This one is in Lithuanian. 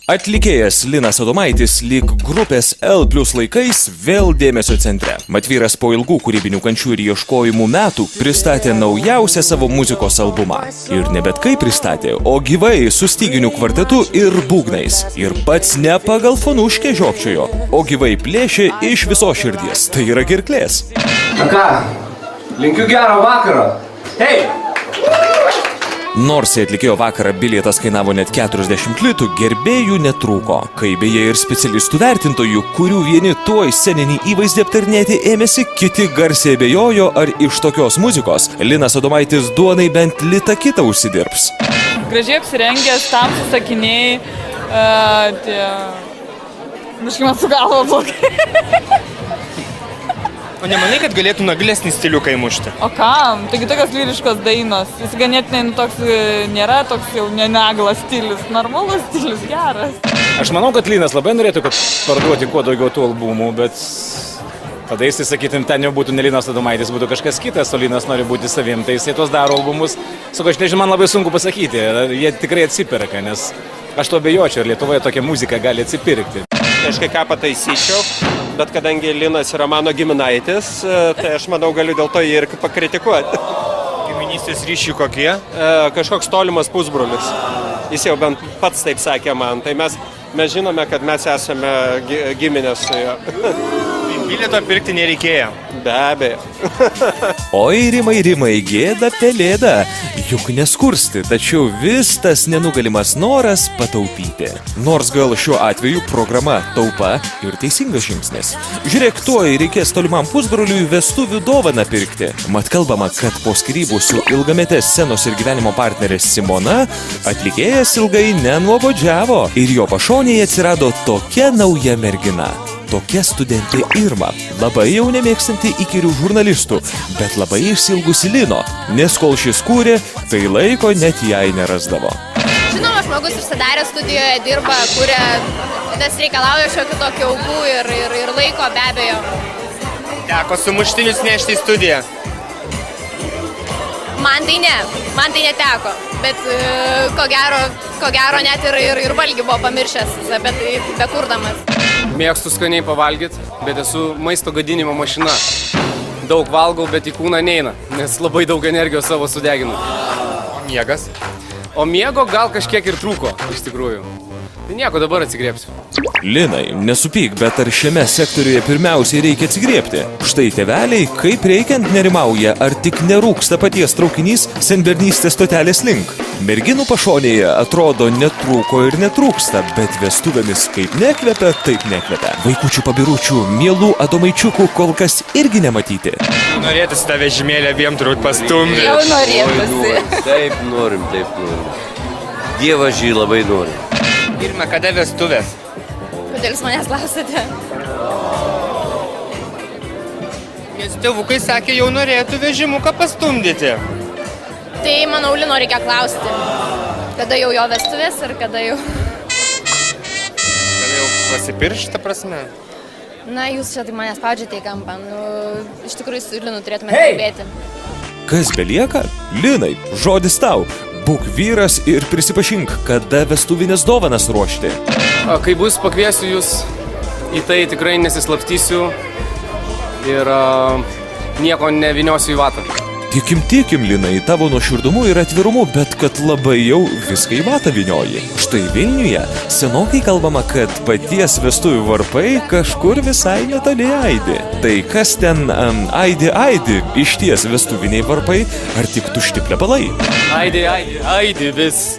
Atlikėjas Linas Adomaitis lyg grupės L+ laikais vėl dėmesio centre. Mat vyras po ilgų kūrybinių kančių ir ieškojimų metų pristatė naujausią savo muzikos albumą. Ir ne bet kaip pristatė, o gyvai su styginiu kvartetu ir būgnais. Ir pats ne pagal fonuškę žiopčiojo, o gyvai plėšė iš visos širdies, tai yra girklės. Ką? Linkiu gero vakaro. Hei! Nors į atlikėjo vakarą bilietas kainavo net 40 litų, gerbėjų netrūko. Kai beje ir specialistų vertintojų, kurių vieni tuoj sceninį įvaizdį aptarnėti ėmėsi, kiti garsiai abejojo, ar iš tokios muzikos Linas Adomaitis duonai bent litą kitą užsidirbs. Gražiai apsirengęs, tamsūs sakiniai, biškai man su galva blogai. O nemanai, kad galėtų naglesnį stiliuką įmušti? O kam? Taigi tokios lyriškos dainos. Jis ganėtinai toks nėra toks jau nenaglas stilius, normalus stilius, geras. Aš manau, kad Linas labai norėtų, kad parduoti kuo daugiau tų albumų, bet tada jisai, sakytum, ten jau būtų ne Linas Adomaitis, būtų kažkas kitas, o Linas nori būti savim, tai jisai tos daro albumus. Sakau, aš nežinau, man labai sunku pasakyti, jie tikrai atsipirka, nes aš to abejočiau, ir Lietuvoje tokia muzika gali atsipirkti. Kažkai ką pataisyčiau, bet kadangi Linas yra mano giminaitis, tai aš manau galiu dėl to jį ir pakritikuoti. Giminystės ryšiai kokie? Kažkoks tolimas pusbrolis. Jis jau bent pats taip sakė man, tai mes žinome, kad mes esame giminės su juo. Bilieto pirkti nereikėjo. Be abejo. Oi, rimai, gėda pelėda. Juk neskursti, tačiau vis tas nenugalimas noras pataupyti. Nors gal šiuo atveju programa taupa ir teisingas žingsnis. Žiūrėk, tuoj reikės tolimam pusbroliui vestuvių dovaną pirkti. Mat kalbama, kad po skyrybų su ilgamete scenos ir gyvenimo partnerė Simona, atlikėjas ilgai nenuobodžiavo ir jo pašonėje atsirado tokia nauja mergina. Tokia studentė Irma, labai jau nemėgstanti įkyrių žurnalistų, bet labai išsiilgusi Lino, nes kol šis kūrė, tai laiko net jai nerasdavo. Žinoma, žmogus užsidarė studijoje, dirba, kuria, tas reikalauja šiokių tokių aukų ir laiko be abejo. Teko sumuštinius nešti į studiją? Man tai neteko, bet ko gero net ir valgį buvo pamiršęs, bet bekurdamas. Mėgstu skaniai pavalgyti, bet esu maisto gadinimo mašina. Daug valgau, bet į kūną neina, nes labai daug energijos savo sudeginu. O miegas? O miego gal kažkiek ir trūko, iš tikrųjų. Tai nieko, dabar atsigriepsiu. Linai, nesupyk, bet ar šiame sektoriuje pirmiausiai reikia atsigriepti? Štai tėveliai, kaip reikiant nerimauja, ar tik nerūksta paties traukinys senbernystės stotelės link. Merginų pašonėje atrodo netrūko ir netrūksta, bet vestuvėmis kaip nekvepia, taip nekvepia. Vaikučių pabiručių, mielų Adomaičiukų kol kas irgi nematyti. Norėtųsi tą vežimėlį abiem turbūt pastumti. Jau norėtųsi. Taip norim. Dievaži labai norim. Irma, kada vestuvės? Kodėl jūs manęs klausate? Nes tėvukai sakė, jau norėtų vežimuką pastumdyti. Tai, manau, Lino reikia klausti. Kada jau jo vestuvės ir kada jau... Kada jau pasipirš, ta prasme? Na, jūs čia tai manęs spaudžiate į kampą. Iš tikrųjų, su Linu turėtume kalbėti. Kas belieka? Linai, žodis tau. Būk vyras ir prisipažink, kada vestuvinės dovanas ruošti. Kai bus, pakviesiu jūs į tai, tikrai nesislapstysiu ir nieko neviniosiu į vatą. Tikim, Linai, tavo nuoširdumu ir atvirumu, bet kad labai jau viską į vatą vinioji. Štai Vilniuje senokai kalbama, kad paties vestuvių varpai kažkur visai netoli aidi. Tai kas ten aidi, išties vestuviniai varpai, ar tik tušti plepalai? Aidi vis.